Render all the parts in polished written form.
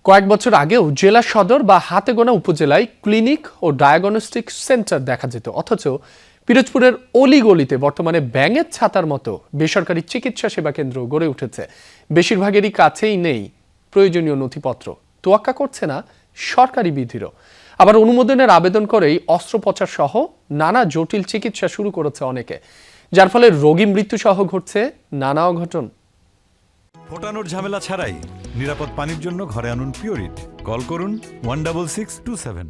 কয়েক বছর আগেও জেলা সদর বা হাতে গোনা উপজেলায় ক্লিনিক ও ডায়াগনস্টিক সেন্টার দেখা যেত, অথচ পিরোজপুরের অলিগলিতে বর্তমানে ব্যাঙের ছাতার মতো বেসরকারি চিকিৎসা সেবা কেন্দ্র গড়ে উঠেছে। বেশিরভাগেরই কাছেই নেই প্রয়োজনীয় নথিপত্র, তোয়াক্কা করছে না সরকারি বিধিরও। আবার অনুমোদনের আবেদন করেই অস্ত্রোপচার সহ নানা জটিল চিকিৎসা শুরু করেছে অনেকে, যার ফলে রোগী মৃত্যু সহ ঘটছে নানা অঘটন। ফোটানোর ঝামেলা ছাড়াই নিরাপদ পানির জন্য ঘরে আনুন পিওরিট। কল করুন 16627।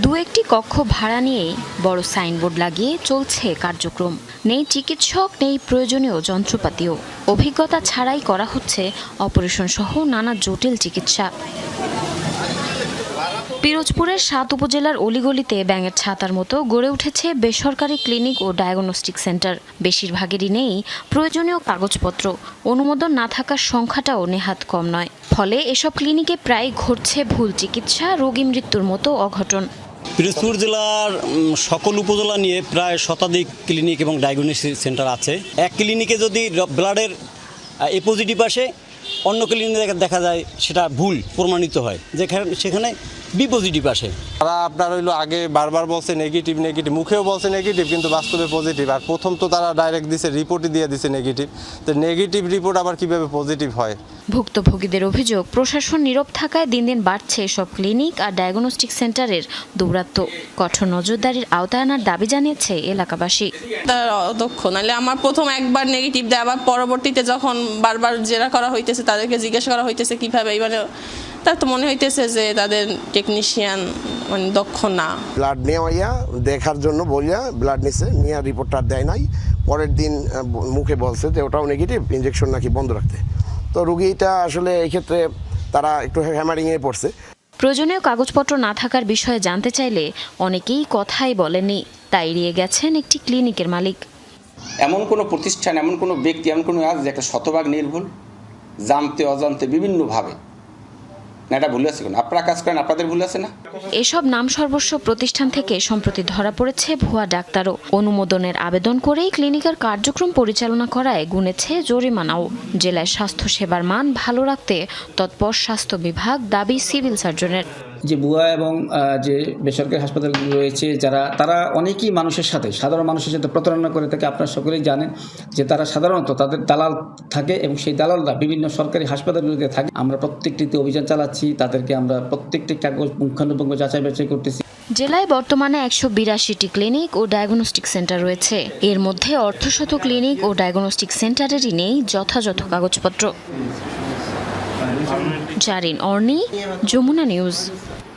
দু একটি কক্ষ ভাড়া নিয়েই বড় সাইনবোর্ড লাগিয়ে চলছে কার্যক্রম। নেই চিকিৎসক, নেই প্রয়োজনীয় যন্ত্রপাতিও। অভিজ্ঞতা ছাড়াই করা হচ্ছে অপারেশন সহ নানা জটিল চিকিৎসা। পিরোজপুরের ৭ উপজেলার অলিগলিতে ব্যাঙের ছাতার মতো গড়ে উঠেছে বেসরকারি ক্লিনিক ও ডায়াগনস্টিক সেন্টার। বেশিরভাগেরই নেই প্রয়োজনীয় কাগজপত্র, অনুমোদন না থাকার সংখ্যাটাও নেহাত কম নয়। ফলে এসব ক্লিনিকে প্রায় ঘটছে ভুল চিকিৎসা, রোগী মৃত্যুর মতো অঘটন। পিরোজপুর জেলার সকল উপজেলা নিয়ে প্রায় শতাধিক ক্লিনিক এবং ডায়াগনস্টিক সেন্টার আছে। এক ক্লিনিকে যদি ব্লাডের এ পজিটিভ আসে, অন্য ক্লিনিকে দেখা যায় সেটা ভুল প্রমাণিত হয়, সেখানে বি পজিটিভ আসে। তারা আপনার আগে বারবার বলছে নেগেটিভ, মুখেও বলছে নেগেটিভ, কিন্তু বাস্তবে পজিটিভ। আর প্রথম তো তারা ডাইরেক্ট দিছে, রিপোর্টই দিয়ে দিছে নেগেটিভ। তো নেগেটিভ রিপোর্ট আবার কিভাবে পজিটিভ হয়? ভুক্তভোগীদের অভিযোগ, প্রশাসন নীরব থাকায় দিন দিন বাড়ছে সব ক্লিনিক আর ডায়াগনস্টিক সেন্টারের দৌরাত্ম্য। কঠোর নজরদারির আওতায় আনার দাবি জানিয়েছে এলাকাবাসী। তারা অদক্ষ, নাহলে আমার প্রথম একবার নেগেটিভ দেয়, আবার পরবর্তীতে যখন বারবার জেরা করা হইতেছে, তাদেরকে জিজ্ঞাসা করা হইতেছে কিভাবে, মানে তার তো মনে হইতেছে যে তাদের টেকনিশিয়ান মানে দক্ষ না। ব্লাড নেওয়া দেখার জন্য বলিয়া ব্লাড নিছে, নিয়ে রিপোর্টটা দেয় নাই। পরের দিন মুখে বলছে যে ওটাও নেগেটিভ, ইনজেকশন নাকি বন্ধ রাখতে। তো রুগীটা আসলে এই ক্ষেত্রে তারা একটু হ্যামারিংয়ে পড়ছে। প্রয়োজনীয় কাগজপত্র না থাকার বিষয়ে জানতে চাইলে অনেকেই কথাই বলেনি, তাই এড়িয়ে গেছেন একটি ক্লিনিকের মালিক। এমন কোনো প্রতিষ্ঠান, এমন কোনো ব্যক্তি, এমন কোনো আজ যে একটা শতভাগ নির্ভুল, জানতে অজান্তে বিভিন্নভাবে না, এটা ভুল আছে। আপনারা কাজ করেন, আপনাদের ভুল আছে না? এসব নাম সর্বস্ব প্রতিষ্ঠান থেকে সম্প্রতি ধরা পড়েছে ভুয়া ডাক্তারও। অনুমোদনের আবেদন করেই ক্লিনিকের কার্যক্রম পরিচালনা করায় গুনেছে জরিমানাও। জেলায় স্বাস্থ্য সেবার মান ভালো রাখতে তৎপর স্বাস্থ্য বিভাগ, দাবি সিভিল সার্জনের। যে ভুয়া এবং যে বেসরকারি হাসপাতালগুলো রয়েছে, তারা অনেকেই সাধারণ মানুষের সাথে প্রতারণা করে থাকে। আপনারা সকলেই জানেন যে তারা সাধারণত তাদের দালাল থাকে এবং সেই দালালরা বিভিন্ন সরকারি হাসপাতালগুলোতে থাকে। আমরা প্রত্যেকটিতে অভিযান চালাচ্ছি, তাদেরকে আমরা প্রত্যেকটি কাগজ পুঙ্খানুপুঙ্খ যাচাই বাছাই করতেছি। জেলায় বর্তমানে ১৮২টি ক্লিনিক ও ডায়াগনস্টিক সেন্টার রয়েছে। এর মধ্যে অর্ধশত ক্লিনিক ও ডায়াগনস্টিক সেন্টারেরই নেই যথাযথ কাগজপত্র। জারিন অর্নি, যমুনা নিউজ।